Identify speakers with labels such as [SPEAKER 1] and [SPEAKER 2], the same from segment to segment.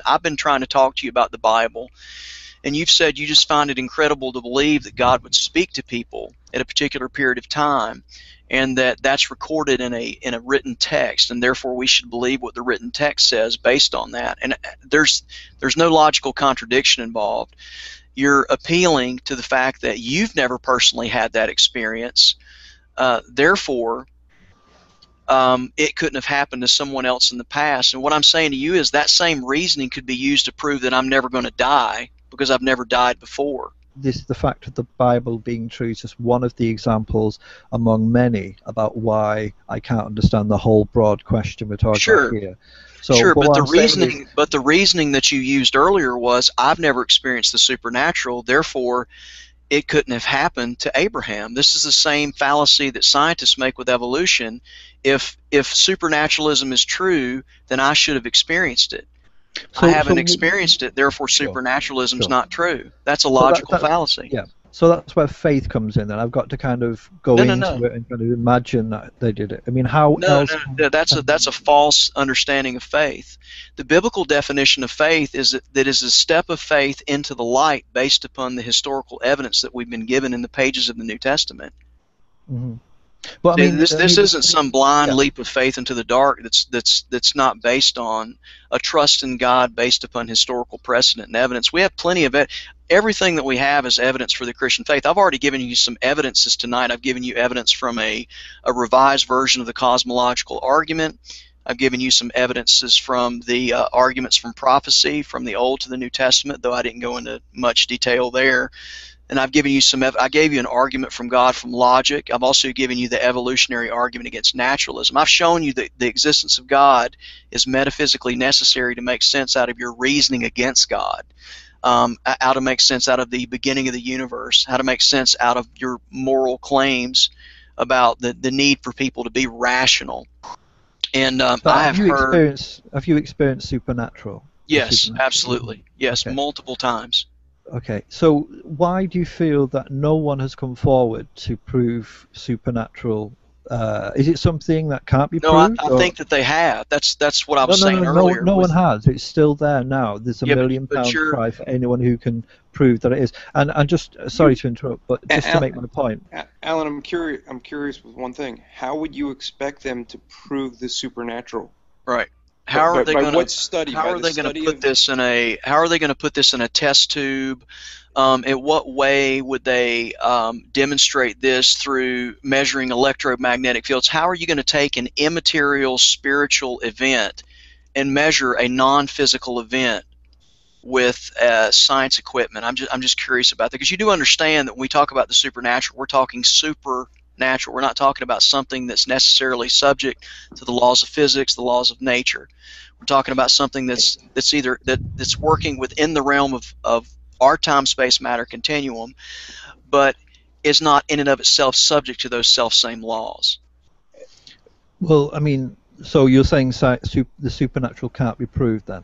[SPEAKER 1] I've been trying to talk to you about the Bible, and you've said you just find it incredible to believe that God would speak to people at a particular period of time, and that's recorded in a written text, and therefore we should believe what the written text says based on that. And there's no logical contradiction involved. You're appealing to the fact that you've never personally had that experience, therefore it couldn't have happened to someone else in the past. And what I'm saying to you is that same reasoning could be used to prove that I'm never going to die because I've never died before.
[SPEAKER 2] The fact of the Bible being true is just one of the examples among many about why I can't understand the whole broad question we're talking about here. So,
[SPEAKER 1] sure, but the reasoning that you used earlier was I've never experienced the supernatural, therefore it couldn't have happened to Abraham. This is the same fallacy that scientists make with evolution. If supernaturalism is true, then I should have experienced it. I haven't experienced it, therefore supernaturalism is not true. That's a logical fallacy.
[SPEAKER 2] Yeah. So that's where faith comes in, and I've got to kind of go into it and kind of imagine that they did it. I mean, how else?
[SPEAKER 1] No, that's a false understanding of faith. The biblical definition of faith is that it is a step of faith into the light based upon the historical evidence that we've been given in the pages of the New Testament.
[SPEAKER 2] Mm-hmm. Well, I mean,
[SPEAKER 1] this isn't some blind leap of faith into the dark that's not based on a trust in God based upon historical precedent and evidence. We have plenty of it. Everything that we have is evidence for the Christian faith. I've already given you some evidences tonight. I've given you evidence from a revised version of the cosmological argument. I've given you some evidences from the arguments from prophecy, from the Old to the New Testament, though I didn't go into much detail there. And I've given you I gave you an argument from God from logic. I've also given you the evolutionary argument against naturalism. I've shown you that the existence of God is metaphysically necessary to make sense out of your reasoning against God, how to make sense out of the beginning of the universe, how to make sense out of your moral claims about the need for people to be rational. And have
[SPEAKER 2] you experienced supernatural?
[SPEAKER 1] Yes, absolutely. Yes, multiple times.
[SPEAKER 2] Okay, so why do you feel that no one has come forward to prove supernatural? Is it something that can't be proved?
[SPEAKER 1] No, I think that they have. That's what I was saying earlier.
[SPEAKER 2] No one has. It's still there now. There's £1 million cry for anyone who can prove that it is. And just sorry to interrupt, but just to make my point.
[SPEAKER 3] Alan, I'm curious with one thing. How would you expect them to prove the supernatural?
[SPEAKER 1] Right. How are they going to put this in a test tube? In what way would they demonstrate this through measuring electromagnetic fields? How are you going to take an immaterial spiritual event and measure a non-physical event with science equipment? I'm just curious about that, because you do understand that when we talk about the supernatural, we're talking supernatural. We're not talking about something that's necessarily subject to the laws of physics, the laws of nature. We're talking about something that's working within the realm of our time-space matter continuum, but is not in and of itself subject to those self-same laws.
[SPEAKER 2] Well, I mean, so you're saying the supernatural can't be proved then?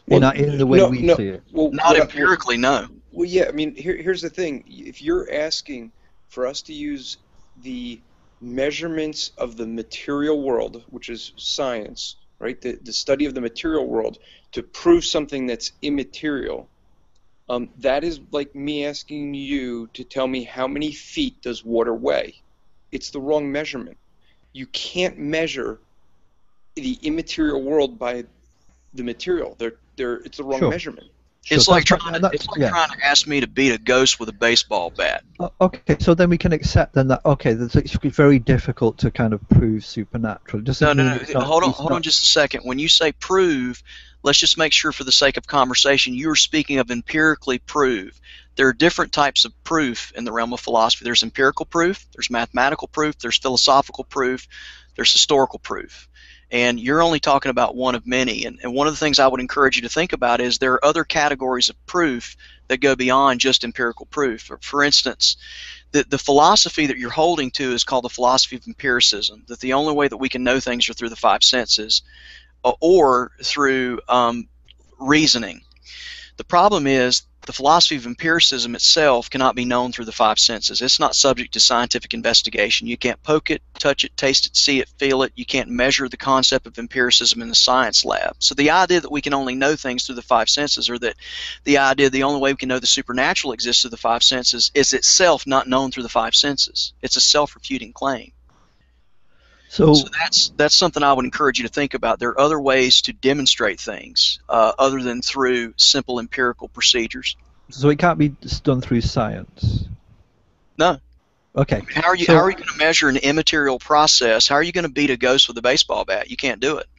[SPEAKER 2] Well, in the way we see it?
[SPEAKER 3] Well,
[SPEAKER 1] not empirically, no.
[SPEAKER 3] Well, yeah, I mean, here's the thing. If you're asking for us to use the measurements of the material world, which is science, right? The study of the material world to prove something that's immaterial, that is like me asking you to tell me how many feet does water weigh. It's the wrong measurement. You can't measure the immaterial world by the material. It's the wrong measurement.
[SPEAKER 1] It's like trying to ask me to beat a ghost with a baseball bat.
[SPEAKER 2] Okay, so then we can accept then that it's very difficult to kind of prove supernatural.
[SPEAKER 1] No. Hold on just a second. When you say prove, let's just make sure for the sake of conversation you're speaking of empirically prove. There are different types of proof in the realm of philosophy. There's empirical proof, there's mathematical proof, there's philosophical proof, there's historical proof. And you're only talking about one of many. And one of the things I would encourage you to think about is there are other categories of proof that go beyond just empirical proof. For instance, the philosophy that you're holding to is called the philosophy of empiricism, that the only way that we can know things are through the five senses or through reasoning. The problem is the philosophy of empiricism itself cannot be known through the five senses. It's not subject to scientific investigation. You can't poke it, touch it, taste it, see it, feel it. You can't measure the concept of empiricism in the science lab. So the idea that we can only know things through the five senses, or that the idea the only way we can know the supernatural exists through the five senses, is itself not known through the five senses. It's a self-refuting claim. So that's something I would encourage you to think about. There are other ways to demonstrate things other than through simple empirical procedures.
[SPEAKER 2] So it can't be done through science?
[SPEAKER 1] No.
[SPEAKER 2] Okay.
[SPEAKER 1] How are you going to measure an immaterial process? How are you going to beat a ghost with a baseball bat? You can't do it.